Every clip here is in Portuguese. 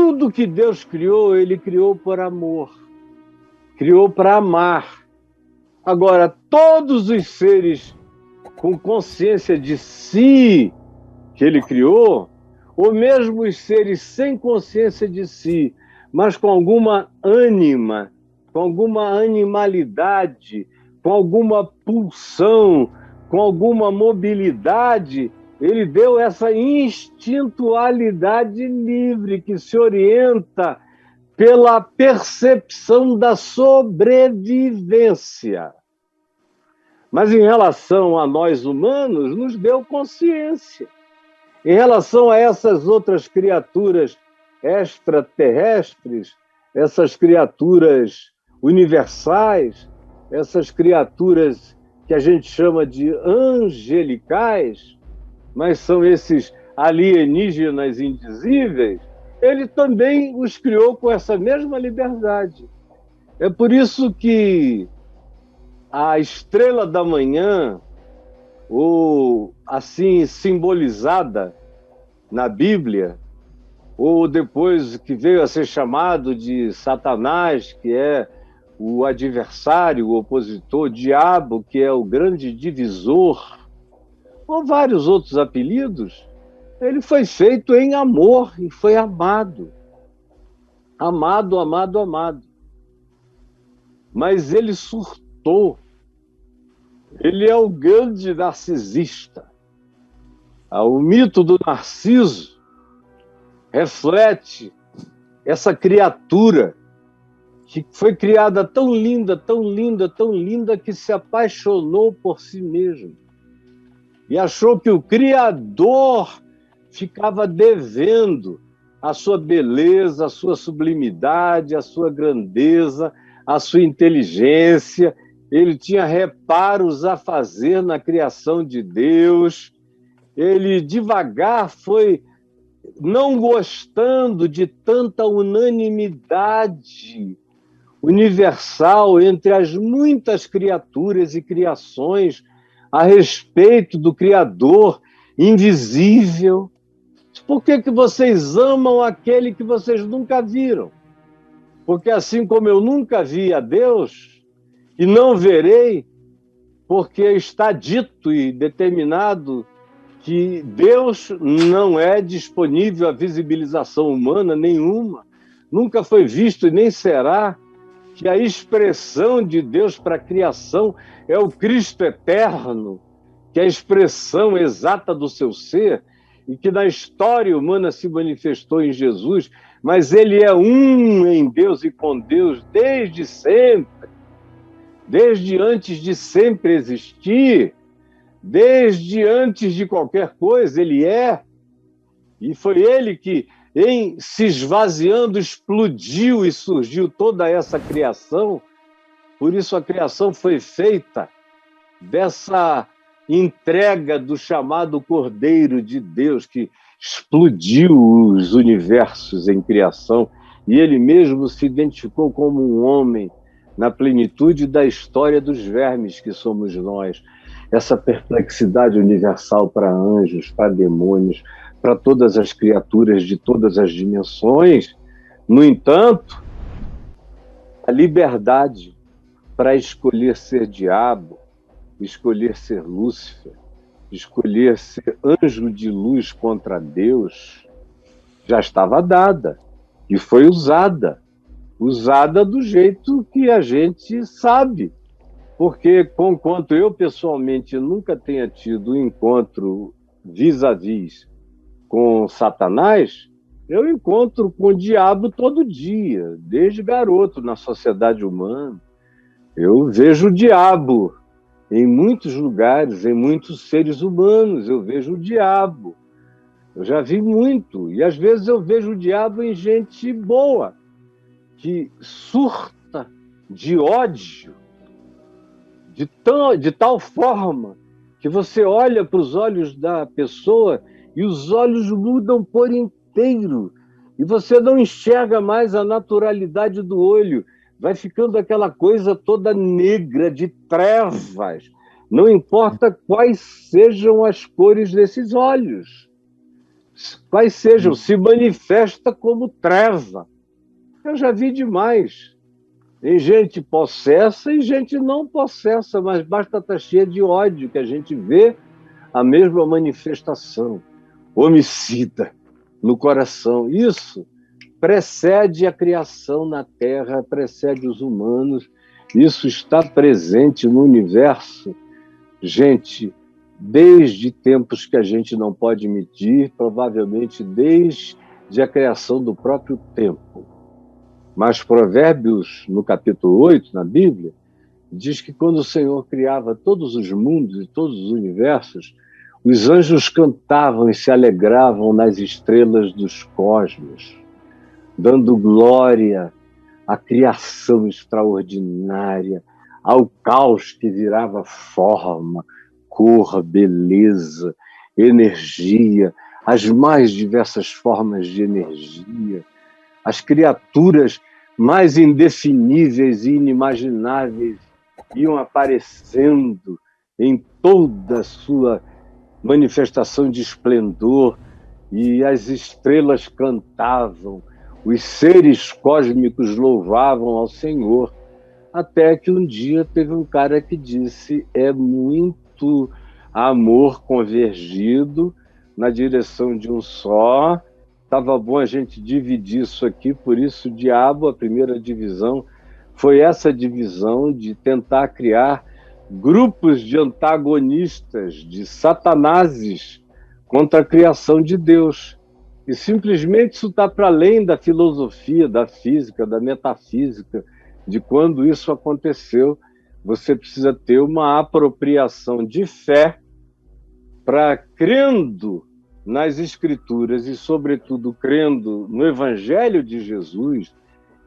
tudo que Deus criou, Ele criou por amor. Criou para amar. Agora, todos os seres com consciência de si que Ele criou, ou mesmo os seres sem consciência de si, mas com alguma ânima, com alguma animalidade, com alguma pulsão, com alguma mobilidade, Ele deu essa instintualidade livre que se orienta pela percepção da sobrevivência. Mas em relação a nós humanos, nos deu consciência. Em relação a essas outras criaturas extraterrestres, essas criaturas universais, essas criaturas que a gente chama de angelicais, mas são esses alienígenas indizíveis, ele também os criou com essa mesma liberdade. É por isso que a estrela da manhã, ou assim simbolizada na Bíblia, ou depois que veio a ser chamado de Satanás, que é o adversário, o opositor, o diabo, que é o grande divisor, ou vários outros apelidos, ele foi feito em amor e foi amado. Amado, amado, amado. Mas ele surtou. Ele é o grande narcisista. O mito do Narciso reflete essa criatura que foi criada tão linda, tão linda, tão linda, que se apaixonou por si mesmo. E achou que o Criador ficava devendo a sua beleza, a sua sublimidade, a sua grandeza, a sua inteligência. Ele tinha reparos a fazer na criação de Deus. Ele devagar foi não gostando de tanta unanimidade universal entre as muitas criaturas e criações a respeito do Criador invisível. Por que vocês amam aquele que vocês nunca viram? Porque assim como eu nunca vi a Deus, e não verei, porque está dito e determinado que Deus não é disponível à visibilização humana nenhuma, nunca foi visto e nem será, que a expressão de Deus para a criação é o Cristo eterno, que é a expressão exata do seu ser, e que na história humana se manifestou em Jesus, mas ele é um em Deus e com Deus desde sempre, desde antes de sempre existir, desde antes de qualquer coisa, ele é. E foi ele que, em se esvaziando, explodiu e surgiu toda essa criação. Por isso a criação foi feita dessa entrega do chamado Cordeiro de Deus, que explodiu os universos em criação, e ele mesmo se identificou como um homem na plenitude da história dos vermes que somos nós. Essa perplexidade universal para anjos, para demônios, para todas as criaturas de todas as dimensões. No entanto, a liberdade para escolher ser diabo, escolher ser Lúcifer, escolher ser anjo de luz contra Deus, já estava dada e foi usada do jeito que a gente sabe. Porque, conquanto eu pessoalmente nunca tenha tido um encontro vis-à-vis com Satanás, eu encontro com o diabo todo dia, desde garoto na sociedade humana. Eu vejo o diabo em muitos lugares, em muitos seres humanos, eu vejo o diabo. Eu já vi muito, e às vezes eu vejo o diabo em gente boa, que surta de ódio, de tal forma que você olha para os olhos da pessoa e os olhos mudam por inteiro, e você não enxerga mais a naturalidade do olho, vai ficando aquela coisa toda negra, de trevas, não importa quais sejam as cores desses olhos. quais sejam, se manifesta como treva. Eu já vi demais. Tem gente possessa e gente não possessa, mas basta estar cheia de ódio que a gente vê a mesma manifestação homicida no coração. Isso precede a criação na Terra, precede os humanos. Isso está presente no universo, gente, desde tempos que a gente não pode medir, provavelmente desde a criação do próprio tempo. Mas Provérbios, no capítulo 8, na Bíblia, diz que quando o Senhor criava todos os mundos e todos os universos, os anjos cantavam e se alegravam nas estrelas dos cosmos, dando glória à criação extraordinária, ao caos que virava forma, cor, beleza, energia, as mais diversas formas de energia, as criaturas mais indefiníveis e inimagináveis iam aparecendo em toda a sua manifestação de esplendor, e as estrelas cantavam, os seres cósmicos louvavam ao Senhor, até que um dia teve um cara que disse: é muito amor convergido na direção de um só. Estava bom a gente dividir isso aqui, por isso o diabo, a primeira divisão, foi essa divisão de tentar criar grupos de antagonistas, de satanases contra a criação de Deus. E simplesmente isso está para além da filosofia, da física, da metafísica, de quando isso aconteceu. Você precisa ter uma apropriação de fé para, crendo nas Escrituras e, sobretudo, crendo no Evangelho de Jesus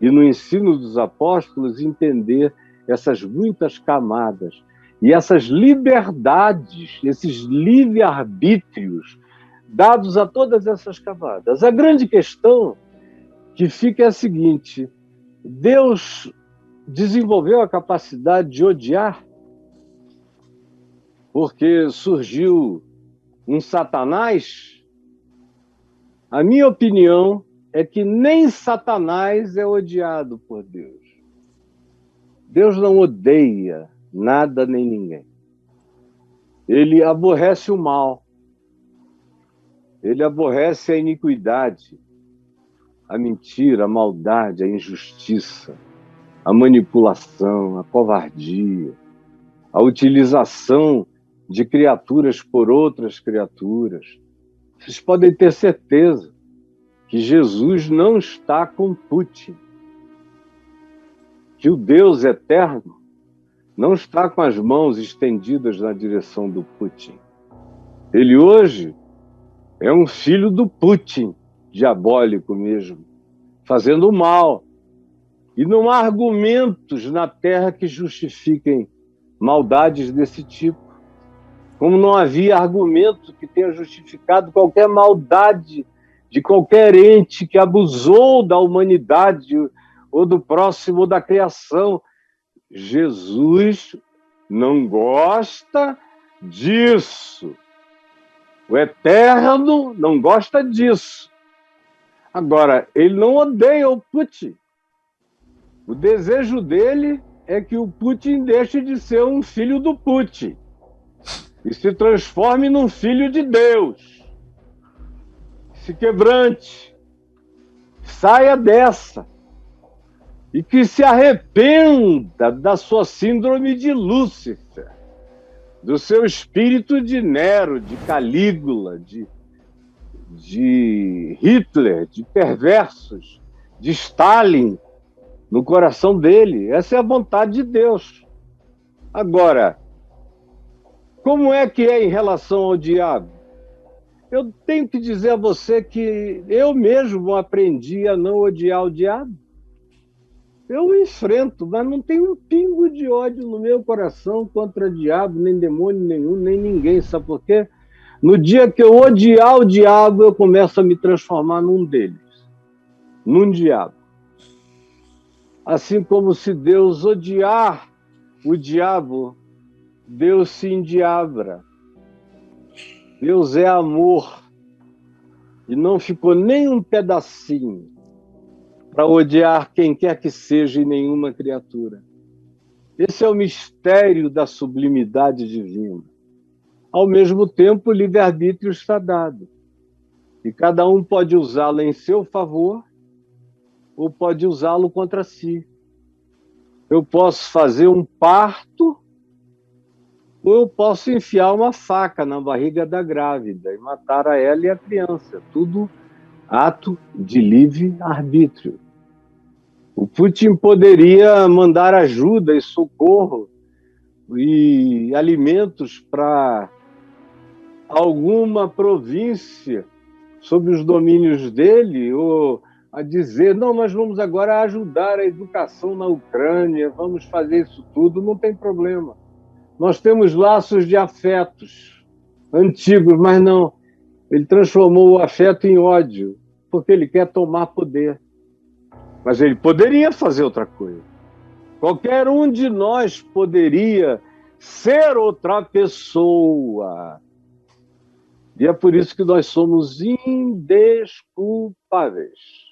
e no ensino dos apóstolos, entender essas muitas camadas e essas liberdades, esses livre-arbítrios dados a todas essas camadas. A grande questão que fica é a seguinte: Deus desenvolveu a capacidade de odiar porque surgiu um Satanás? A minha opinião é que nem Satanás é odiado por Deus. Deus não odeia nada nem ninguém. Ele aborrece o mal. Ele aborrece a iniquidade, a mentira, a maldade, a injustiça, a manipulação, a covardia, a utilização de criaturas por outras criaturas. Vocês podem ter certeza que Jesus não está com Putin, que o Deus eterno não está com as mãos estendidas na direção do Putin. Ele hoje é um filho do Putin, diabólico mesmo, fazendo o mal. E não há argumentos na Terra que justifiquem maldades desse tipo. Como não havia argumento que tenha justificado qualquer maldade de qualquer ente que abusou da humanidade ou do próximo ou da criação. Jesus não gosta disso. O Eterno não gosta disso. Agora, ele não odeia o Putin. O desejo dele é que o Putin deixe de ser um filho do Putin e se transforme num filho de Deus. Se quebrante, saia dessa e que se arrependa da sua síndrome de Lúcifer, do seu espírito de Nero, de Calígula, de Hitler, de perversos, de Stalin no coração dele. Essa é a vontade de Deus. Agora, como é que é em relação ao diabo? Eu tenho que dizer a você que eu mesmo aprendi a não odiar o diabo. Eu o enfrento, mas não tem um pingo de ódio no meu coração contra o diabo, nem demônio nenhum, nem ninguém. Sabe por quê? No dia que eu odiar o diabo, eu começo a me transformar num deles, num diabo. Assim como se Deus odiar o diabo, Deus se endiabra. Deus é amor. e não ficou nem um pedacinho para odiar quem quer que seja e nenhuma criatura. Esse é o mistério da sublimidade divina. Ao mesmo tempo, o livre-arbítrio está dado. E cada um pode usá-lo em seu favor ou pode usá-lo contra si. Eu posso fazer um parto ou eu posso enfiar uma faca na barriga da grávida e matar a ela e a criança. Tudo ato de livre-arbítrio. O Putin poderia mandar ajuda e socorro e alimentos para alguma província sob os domínios dele, ou a dizer, não, nós vamos agora ajudar a educação na Ucrânia, vamos fazer isso tudo, não tem problema. Nós temos laços de afetos antigos, mas não. Ele transformou o afeto em ódio, porque ele quer tomar poder. Mas ele poderia fazer outra coisa. Qualquer um de nós poderia ser outra pessoa. E é por isso que nós somos indesculpáveis.